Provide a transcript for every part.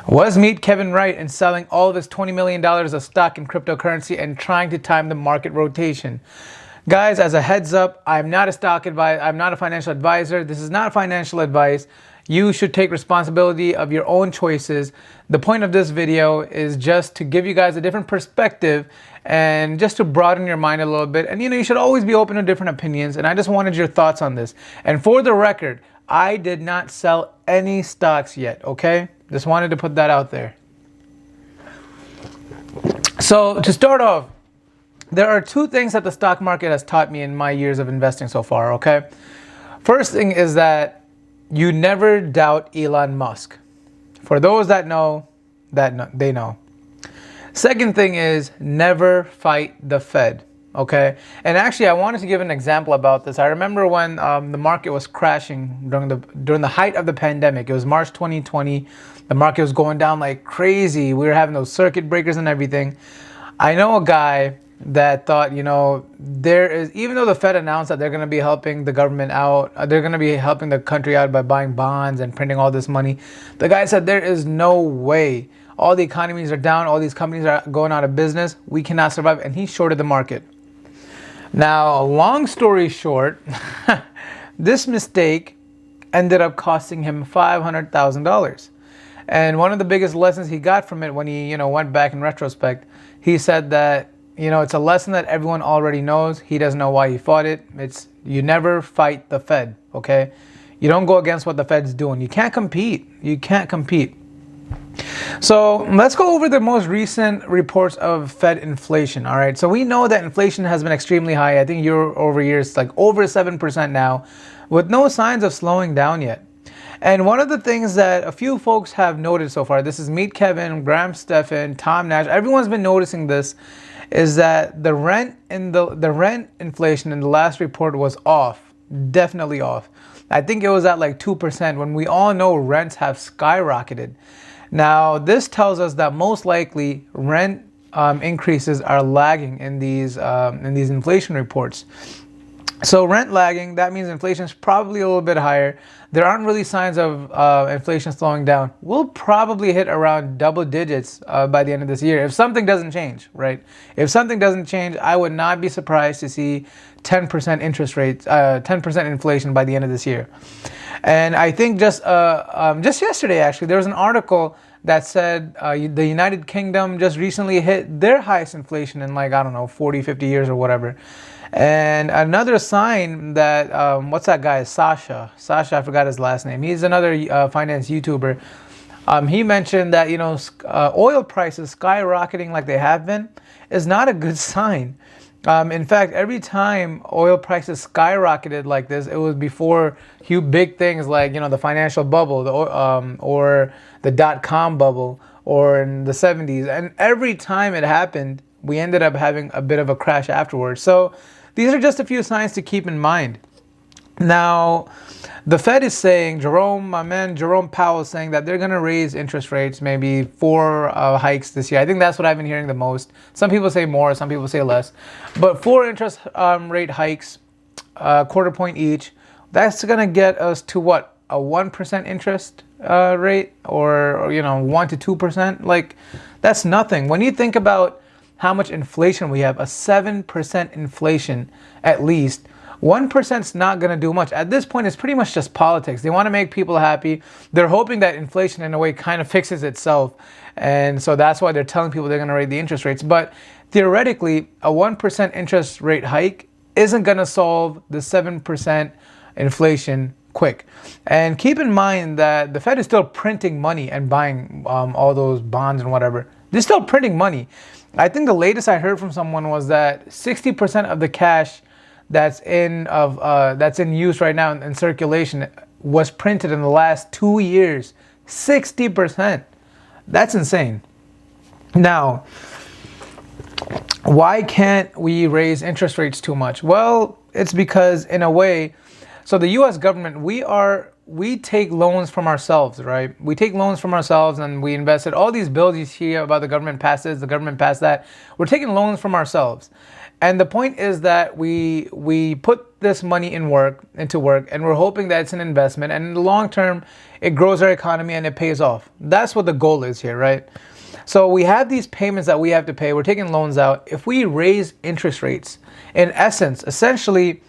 Was Meet Kevin right in selling all of his $20 million of stock in cryptocurrency and trying to time the market rotation? Guys, as a heads up, I'm not a stock advisor. I'm not a financial advisor. This is not financial advice. You should take responsibility of your own choices. The point of this video is just to give you guys a different perspective and just to broaden your mind a little bit. And you should always be open to different opinions. And I just wanted your thoughts on this. And for the record, I did not sell any stocks yet, okay? Just wanted to put that out there. So to start off, there are two things that the stock market has taught me in my years of investing so far, okay? First thing is that you never doubt Elon Musk. For those that know, they know. Second thing is never fight the Fed, okay? And actually, I wanted to give an example about this. I remember when the market was crashing during the height of the pandemic. It was March 2020. The market was going down like crazy. We were having those circuit breakers and everything. I know a guy that thought, even though the Fed announced that they're going to be helping the government out, they're going to be helping the country out by buying bonds and printing all this money. The guy said there is no way. All the economies are down. All these companies are going out of business. We cannot survive. And he shorted the market. Now, long story short, this mistake ended up costing him $500,000. And one of the biggest lessons he got from it when he, went back in retrospect, he said that, it's a lesson that everyone already knows. He doesn't know why he fought it. You never fight the Fed, okay? You don't go against what the Fed's doing. You can't compete. You can't compete. So let's go over the most recent reports of Fed inflation, all right? So we know that inflation has been extremely high. I think year over year, it's like over 7% now, with no signs of slowing down yet. And one of the things that a few folks have noted so far, this is Meet Kevin, Graham Stephan, Tom Nash, everyone's been noticing this, is that the rent inflation in the last report was off, definitely off. I think it was at like 2% when we all know rents have skyrocketed. Now, this tells us that most likely rent increases are lagging in these inflation reports. So rent lagging, that means inflation is probably a little bit higher. There aren't really signs of inflation slowing down. We'll probably hit around double digits by the end of this year if something doesn't change, right? If something doesn't change, I would not be surprised to see 10% interest rates, 10% inflation by the end of this year. And I think just yesterday, actually, there was an article that said the United Kingdom just recently hit their highest inflation in 40, 50 years or whatever. And another sign that, what's that guy, Sasha, I forgot his last name. He's another finance YouTuber. He mentioned that, oil prices skyrocketing like they have been is not a good sign. In fact, every time oil prices skyrocketed like this, it was before big things like, the financial bubble, or the dot-com bubble, or in the 70s. And every time it happened, we ended up having a bit of a crash afterwards. So these are just a few signs to keep in mind. Now, the Fed is saying, my man Jerome Powell is saying that they're going to raise interest rates, maybe 4 hikes this year. I think that's what I've been hearing the most. Some people say more, some people say less. But 4 interest rate hikes, quarter point each, that's going to get us to what? A 1% interest rate or 1 to 2%? Like, that's nothing. When you think about how much inflation we have, a 7% inflation at least, 1% is not going to do much. At this point, it's pretty much just politics. They want to make people happy. They're hoping that inflation in a way kind of fixes itself. And so that's why they're telling people they're going to raise the interest rates. But theoretically, a 1% interest rate hike isn't going to solve the 7% inflation quick. And keep in mind that the Fed is still printing money and buying all those bonds and whatever. They're still printing money. I think the latest I heard from someone was that 60% of the cash that's in use right now in circulation was printed in the last 2 years. 60%. That's insane. Now, why can't we raise interest rates too much? Well, it's because in a way, so the U.S. government, we take loans from ourselves, right? We take loans from ourselves and we invested all these bills you see about the government passed this, the government passed that. We're taking loans from ourselves. And the point is that we put put this money into work, and we're hoping that it's an investment, and in the long term, it grows our economy and it pays off. That's what the goal is here, right? So we have these payments that we have to pay. We're taking loans out. If we raise interest rates, in essence, essentially,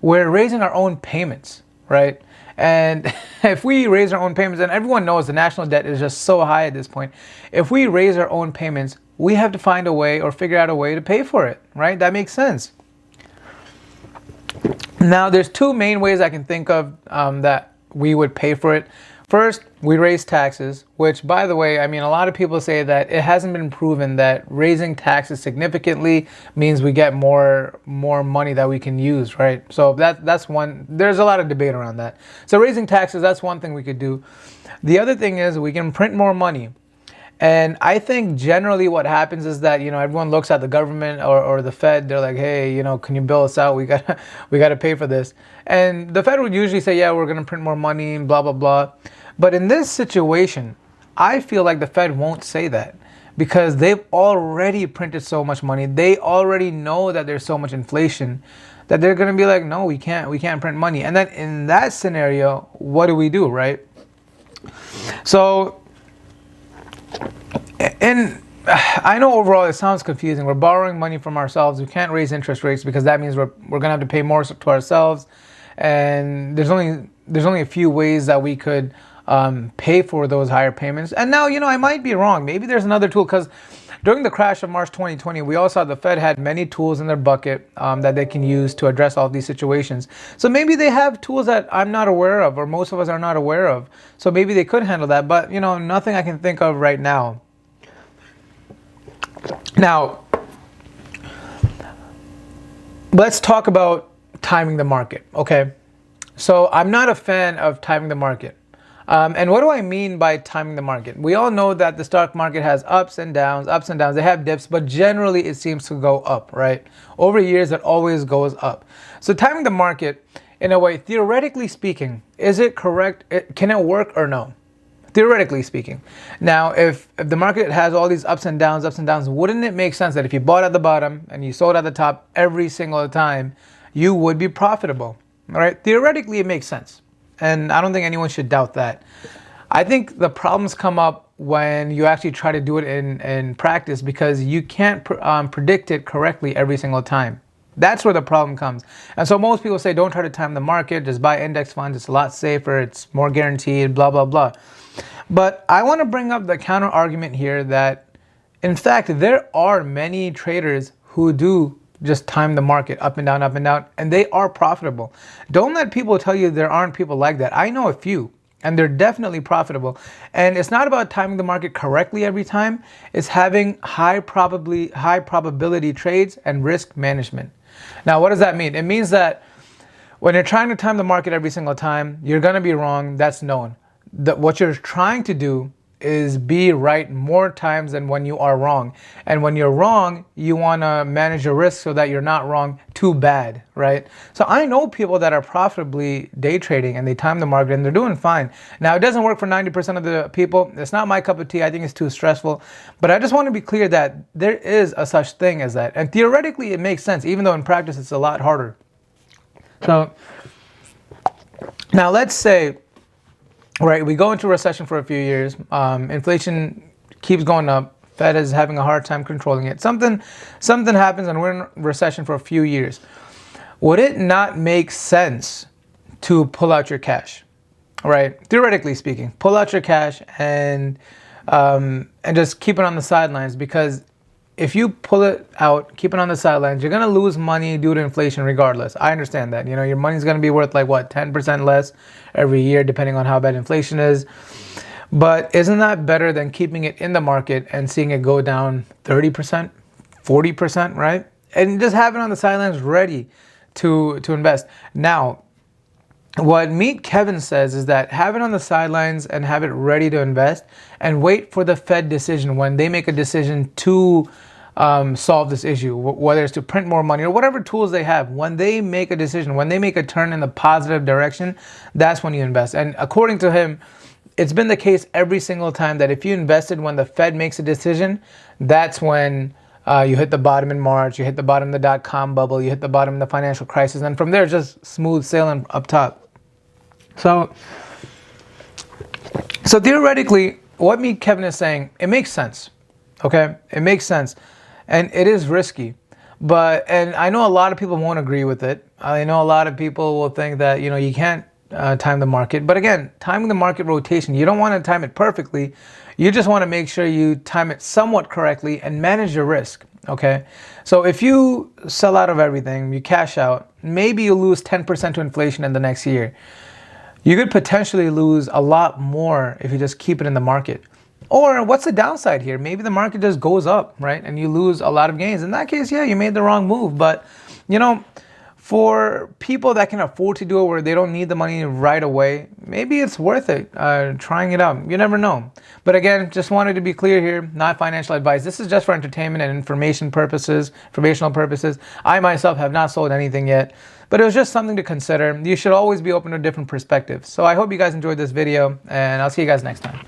we're raising our own payments, right? And if we raise our own payments, and everyone knows the national debt is just so high at this point, if we raise our own payments, we have to find a way or figure out a way to pay for it, right? That makes sense. Now, there's two main ways I can think of that we would pay for it. First, we raise taxes, which, by the way, I mean, a lot of people say that it hasn't been proven that raising taxes significantly means we get more money that we can use, right? So that's one. There's a lot of debate around that. So raising taxes, that's one thing we could do. The other thing is we can print more money. And I think generally what happens is that, everyone looks at the government or the Fed. They're like, hey, can you bail us out? We gotta pay for this. And the Fed would usually say, yeah, we're going to print more money and blah, blah, blah. But in this situation, I feel like the Fed won't say that because they've already printed so much money. They already know that there's so much inflation that they're going to be like, no, we can't print money. And then in that scenario, what do, right? So, and I know overall it sounds confusing. We're borrowing money from ourselves. We can't raise interest rates because that means we're going to have to pay more to ourselves. And there's only a few ways that we could pay for those higher payments. And now, I might be wrong. Maybe there's another tool because during the crash of March 2020, we all saw the Fed had many tools in their bucket that they can use to address all these situations. So maybe they have tools that I'm not aware of or most of us are not aware of. So maybe they could handle that. But, nothing I can think of right now. Now, let's talk about timing the market, okay? So I'm not a fan of timing the market. And what do I mean by timing the market? We all know that the stock market has ups and downs. They have dips, but generally it seems to go up, right? Over years, it always goes up. So timing the market, in a way, theoretically speaking, is it correct? Can it work or no? Theoretically speaking. Now, if the market has all these ups and downs, wouldn't it make sense that if you bought at the bottom and you sold at the top every single time, you would be profitable, right? Theoretically, it makes sense. And I don't think anyone should doubt that. I think the problems come up when you actually try to do it in practice because you can't predict it correctly every single time. That's where the problem comes. And so most people say, don't try to time the market, just buy index funds. It's a lot safer. It's more guaranteed, blah, blah, blah. But I want to bring up the counter argument here that, in fact, there are many traders who do just time the market up and down, and they are profitable. Don't let people tell you there aren't people like that. I know a few, and they're definitely profitable. And it's not about timing the market correctly every time. It's having high probability trades and risk management. Now, what does that mean? It means that when you're trying to time the market every single time, you're going to be wrong. That's known. What you're trying to do is be right more times than when you are wrong. And when you're wrong, you want to manage your risk so that you're not wrong too bad, right? So I know people that are profitably day trading and they time the market and they're doing fine. Now, it doesn't work for 90% of the people. It's not my cup of tea. I think it's too stressful. But I just want to be clear that there is a such thing as that. And theoretically, it makes sense, even though in practice, it's a lot harder. So now let's say, right, we go into recession for a few years. Inflation keeps going up. Fed is having a hard time controlling it. Something happens and we're in recession for a few years. Would it not make sense to pull out your cash, right? Theoretically speaking, pull out your cash and just keep it on the sidelines, because if you pull it out, keep it on the sidelines, you're going to lose money due to inflation regardless. I understand that. Your money's going to be worth 10% less every year, depending on how bad inflation is. But isn't that better than keeping it in the market and seeing it go down 30%, 40%, right? And just have it on the sidelines ready to invest. Now, what Meet Kevin says is that have it on the sidelines and have it ready to invest and wait for the Fed decision when they make a decision to solve this issue, whether it's to print more money or whatever tools they have. When they make a decision, when they make a turn in the positive direction, that's when you invest. And according to him, it's been the case every single time that if you invested when the Fed makes a decision, that's when You hit the bottom in March, you hit the bottom of the dot-com bubble, you hit the bottom of the financial crisis, and from there, just smooth sailing up top. So theoretically, what Kevin is saying, it makes sense, okay? It makes sense, and it is risky. And I know a lot of people won't agree with it. I know a lot of people will think that, you can't time the market. But again, timing the market rotation, you don't want to time it perfectly. You just want to make sure you time it somewhat correctly and manage your risk, okay? So if you sell out of everything, you cash out, maybe you lose 10% to inflation in the next year. You could potentially lose a lot more if you just keep it in the market. Or what's the downside here? Maybe the market just goes up, right? And you lose a lot of gains. In that case, yeah, you made the wrong move. But, for people that can afford to do it where they don't need the money right away, maybe it's worth it trying it out. You never know. But again, just wanted to be clear here, not financial advice. This is just for entertainment and informational purposes. I myself have not sold anything yet, but it was just something to consider. You should always be open to different perspectives. So I hope you guys enjoyed this video, and I'll see you guys next time.